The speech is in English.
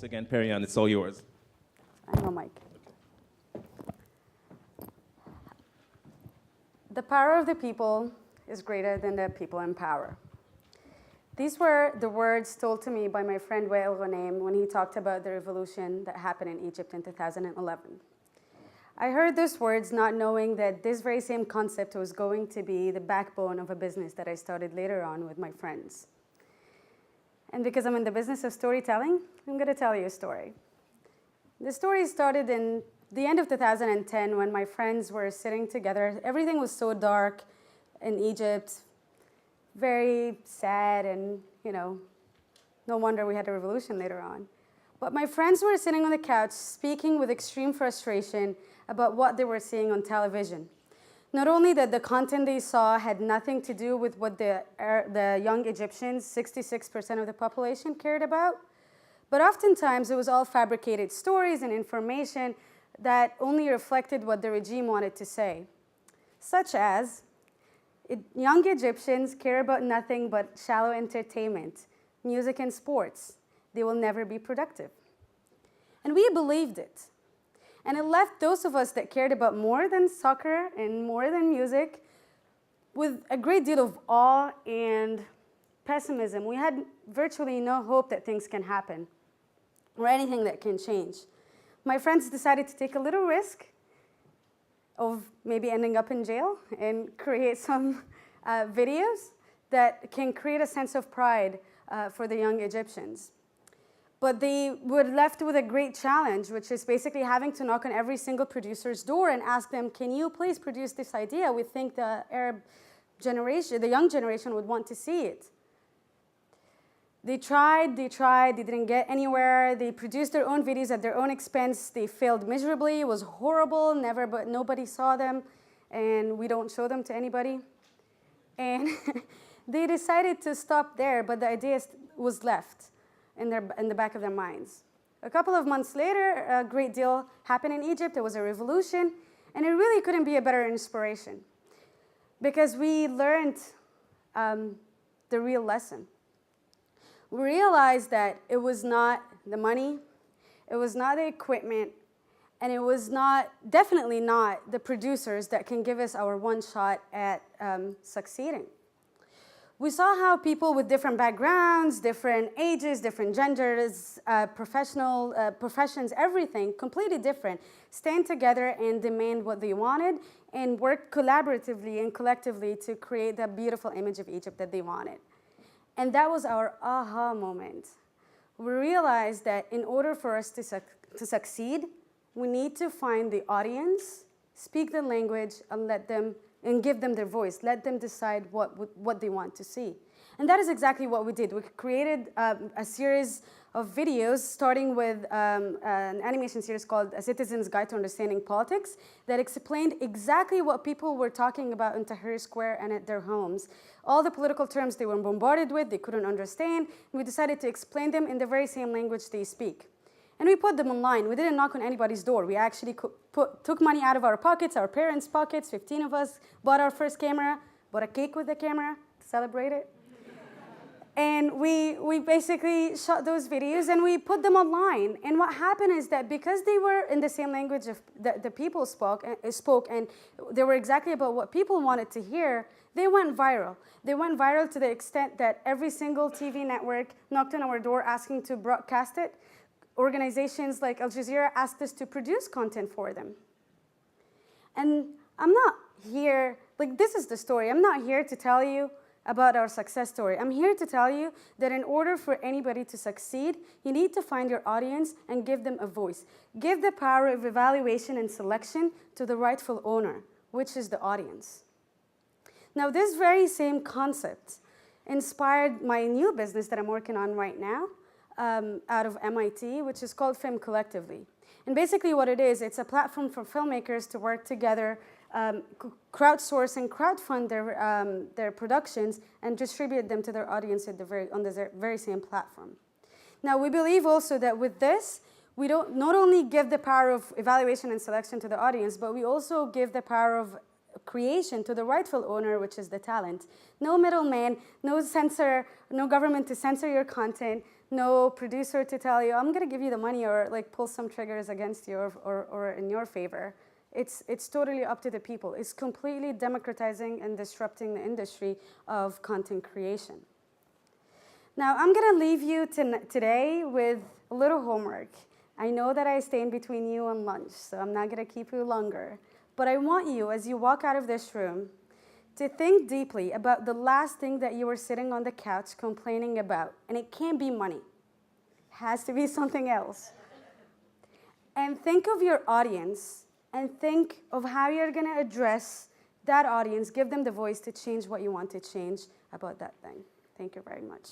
Once again, Perihan, it's all yours. I know, Mike. The power of the people is greater than the people in power. These were the words told to me by my friend Wael Ghanem when he talked about the revolution that happened in Egypt in 2011. I heard those words not knowing that this very same concept was going to be the backbone of a business that I started later on with my friends. And because I'm in the business of storytelling, I'm going to tell you a story. The story started in the end of 2010 when my friends were sitting together. Everything was so dark in Egypt, very sad, and no wonder we had a revolution later on. But my friends were sitting on the couch speaking with extreme frustration about what they were seeing on television. Not only that the content they saw had nothing to do with what the young Egyptians, 66% of the population, cared about, but oftentimes it was all fabricated stories and information that only reflected what the regime wanted to say, such as young Egyptians care about nothing but shallow entertainment, music and sports. They will never be productive. And we believed it. And it left those of us that cared about more than soccer and more than music with a great deal of awe and pessimism. We had virtually no hope that things can happen or anything that can change. My friends decided to take a little risk of maybe ending up in jail and create some videos that can create a sense of pride for the young Egyptians. But they were left with a great challenge, which is basically having to knock on every single producer's door and ask them, can you please produce this idea? We think the Arab generation, the young generation would want to see it. They tried, they didn't get anywhere. They produced their own videos at their own expense. They failed miserably. It was horrible. Nobody saw them, and we don't show them to anybody. And they decided to stop there, but the idea was left in the back of their minds. A couple of months later, a great deal happened in Egypt. There was a revolution, and it really couldn't be a better inspiration because we learned the real lesson. We realized that it was not the money, it was not the equipment, and it was definitely not the producers that can give us our one shot at succeeding. We saw how people with different backgrounds, different ages, different genders, professions, everything, completely different, stand together and demand what they wanted and work collaboratively and collectively to create that beautiful image of Egypt that they wanted. And that was our aha moment. We realized that in order for us to succeed, we need to find the audience, speak the language, and give them their voice. Let them decide what they want to see. And that is exactly what we did. We created a series of videos, starting with an animation series called A Citizen's Guide to Understanding Politics, that explained exactly what people were talking about in Tahrir Square and at their homes. All the political terms they were bombarded with, they couldn't understand, and we decided to explain them in the very same language they speak. And we put them online. We didn't knock on anybody's door. We actually took money out of our pockets, our parents' pockets, 15 of us, bought our first camera, bought a cake with the camera to celebrate it. And we basically shot those videos and we put them online. And what happened is that because they were in the same language that the people spoke and they were exactly about what people wanted to hear, they went viral. They went viral to the extent that every single TV network knocked on our door asking to broadcast it. Organizations like Al Jazeera asked us to produce content for them. And I'm not here, this is the story. I'm not here to tell you about our success story. I'm here to tell you that in order for anybody to succeed, you need to find your audience and give them a voice. Give the power of evaluation and selection to the rightful owner, which is the audience. Now, this very same concept inspired my new business that I'm working on right now out of MIT, which is called Femme Collectively. And basically what it is, it's a platform for filmmakers to work together, crowdsource and crowdfund their productions and distribute them to their audience on the very same platform. Now, we believe also that with this, we don't not only give the power of evaluation and selection to the audience, but we also give the power of creation to the rightful owner, which is the talent. No middleman, no censor, no government to censor your content, no producer to tell you, I'm going to give you the money or like pull some triggers against you or in your favor. It's totally up to the people. It's completely democratizing and disrupting the industry of content creation. Now, I'm going to leave you today with a little homework. I know that I stay in between you and lunch, so I'm not going to keep you longer. But I want you, as you walk out of this room, to think deeply about the last thing that you were sitting on the couch complaining about. And it can't be money. It has to be something else. And think of your audience and think of how you're going to address that audience, give them the voice to change what you want to change about that thing. Thank you very much.